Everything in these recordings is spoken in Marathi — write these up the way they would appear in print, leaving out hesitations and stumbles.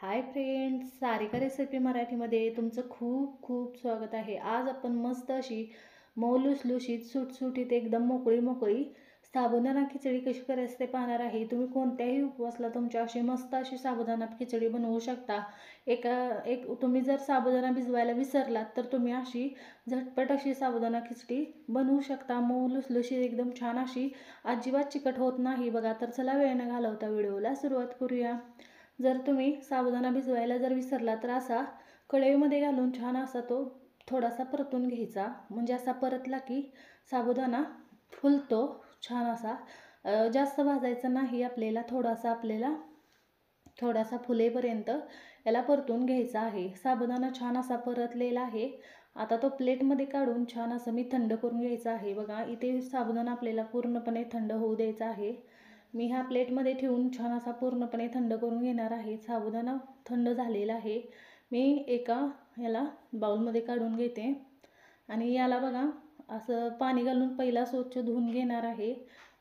हाय फ्रेंड्स, सारिका रेसिपी मराठीमध्ये तुमचं खूप खूप स्वागत आहे। आज आपण मस्त अशी मऊ लुसलुशीत सुटसुटीत एकदम मोकळी मोकळी साबुदाणा खिचडी कशी करायची ते पाहणार आहे। तुम्ही कोणत्याही उपवासला तुमच्या अशी मस्त अशी साबुदाणा खिचडी बनवू शकता। तुम्ही जर साबुदाणा भिजवायला विसरलात तर तुम्ही अशी झटपट अशी साबुदाणा खिचडी बनवू शकता। मऊ लुसलुशीत एकदम छान अशी, अजिबात चिकट होत नाही बघा। तर चला वेळ न घालवता व्हिडिओला सुरुवात करूया। जर तुम्ही साबुदाणा भिजवायला जर विसरला तर असा कढईमध्ये घालून छान असा तो थोडासा परतून घ्यायचा। म्हणजे असा परतला की साबुदाणा फुलतो छान असा। जास्त भाजायचं नाही आपल्याला, थोडासा फुलेपर्यंत याला परतून घ्यायचा आहे। साबुदाणा छान असा परतलेला आहे। आता तो प्लेटमध्ये काढून छान असं मी थंड करून घ्यायचा आहे। बघा इथे साबुदाणा आपल्याला पूर्णपणे थंड होऊ द्यायचा आहे। मी ह्या प्लेटमध्ये ठेवून छान असा पूर्णपणे थंड करून घेणार आहे। साबुदाणा थंड झालेला आहे। मी एका ह्याला बाउलमध्ये काढून घेते आणि याला बघा असं पाणी घालून पहिला स्वच्छ धुवून घेणार आहे।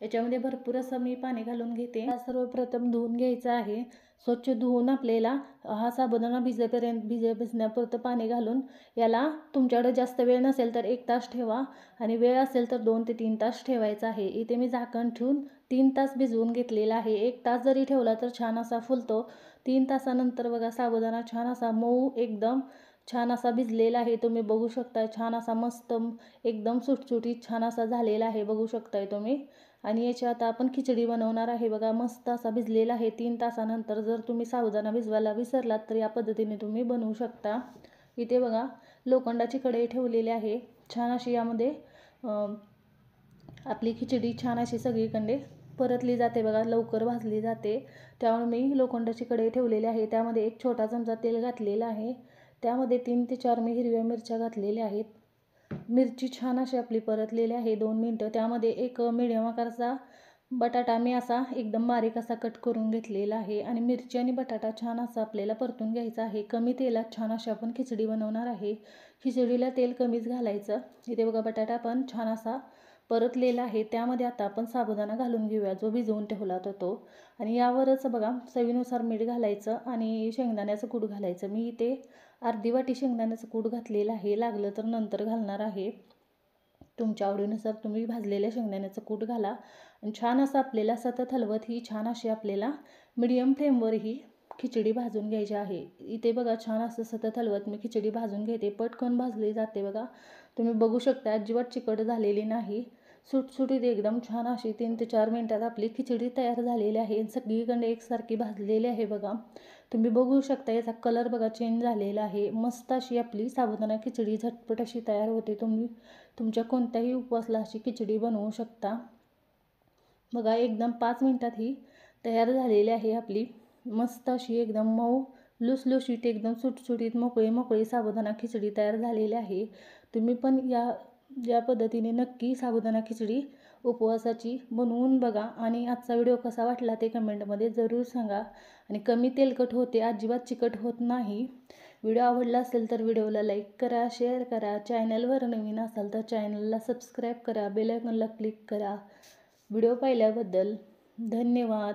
याच्यामध्ये भरपूर असं मी पाणी घालून घेते। सर्वप्रथम धुवून घ्यायचं आहे। स्वच्छ धुवून आपल्याला हा साबुदाणा भिजण्यापुरतं पाणी घालून याला, तुमच्याकडे जास्त वेळ नसेल तर 1 तास ठेवा आणि वेळ असेल तर 2 ते 3 तास ठेवायचा आहे। इथे मी झाकण ठेवून 3 तास भिजवून घेतलेला आहे। 1 तास जरी ठेवला तर छान असा फुलतो। 3 तासानंतर बघा साबुदाणा छान असा मऊ एकदम छान असा भिजलेला आहे। तुम्ही बघू शकता छान असा मस्त एकदम सुटसुटीत छान असा झालेला आहे, बघू शकताय तुम्ही। आणि याची आता आपण खिचडी बनवणार आहे। बघा मस्त असा भिजलेला आहे। 3 तासानंतर जर तुम्ही साबुदाणा भिजवायला विसरलात तर या पद्धतीने तुम्ही बनवू शकता। इथे बघा लोखंडाची कढई ठेवलेली आहे। छान अशी यामध्ये आपली खिचडी छान अशी सगळीकडे परतली जाते बघा, लवकर भाजली जाते। त्यामुळे मी लोखंडाची कढई ठेवलेली आहे। त्यामध्ये 1 छोटा चमचा तेल घातलेला आहे। त्यामध्ये 3 ते 4 मी हिरव्या मिरच्या घातलेल्या आहेत। मिरची छान अशी आपली परतलेली आहे 2 मिनिटं। त्यामध्ये एक मीडियम आकाराचा बटाटा मी असा एकदम बारीक असा कट करून घेतलेला आहे। आणि मिरची आणि बटाटा छान असा आपल्याला परतून घ्यायचा आहे। कमी तेलात छान अशी आपण खिचडी बनवणार आहे। खिचडीला तेल कमीच घालायचं। इथे बघा बटाटा पण छान असा परतलेला आहे। त्यामध्ये आता आपण साबुदाणा घालून घेऊया जो भिजवून ठेवला होता तो। आणि यावरच बघा चवीनुसार मीठ घालायचं आणि शेंगदाण्याचं कूट घालायचं। मी इथे अर्धी वाटी शेंगदाण्याचं कूट घातलेलं आहे, लागलं तर नंतर घालणार आहे। तुमच्या आवडीनुसार तुम्ही भाजलेल्या शेंगदाण्याचं कूट घाला आणि छान असं आपल्याला सतत हलवत ही छान अशी आपल्याला मीडियम फ्लेमवर ही खिचडी भाजून घ्यायची आहे। इथे बघा छान असं सतत हलवत मी खिचडी भाजून घेते। पटकन भाजली जाते बघा, तुम्ही बघू शकता अजिबात चिकट झालेली नाही। सुटसुटीत एकदम छान अशी 3 ते 4 मिनिटात आपली खिचडी तयार झालेली आहे। सगळीकडे एकसारखी भाजलेली आहे बघा, तुम्ही बघू शकता याचा कलर बघा चेंज झालेला आहे। मस्त अशी आपली साबुदाणा खिचडी झटपट अशी तयार होते। तुम्ही तुमच्या कोणत्याही उपवासला अशी खिचडी बनवू शकता। बघा एकदम 5 मिनिटात ही तयार झालेली आहे आपली मस्त अशी एकदम मऊ लुसलुशीत एकदम सुटसुटीत मोकळी मोकळी साबुदाणा खिचडी तयार झालेली आहे। तुम्ही पण या पद्धतीने नक्की साबुदाणा खिचडी उपवासाची बनवून बघा आणि आजचा व्हिडिओ कसा वाटला ते कमेंटमध्ये जरूर सांगा। आणि कमी तेलकट होते, अजिबात चिकट होत नाही। व्हिडिओ आवडला असेल तर व्हिडिओला लाईक करा, शेअर करा। चॅनलवर नवीन असाल तर चॅनलला सबस्क्राईब करा, बेल आयकॉनला क्लिक करा। व्हिडिओ पाहिल्याबद्दल धन्यवाद।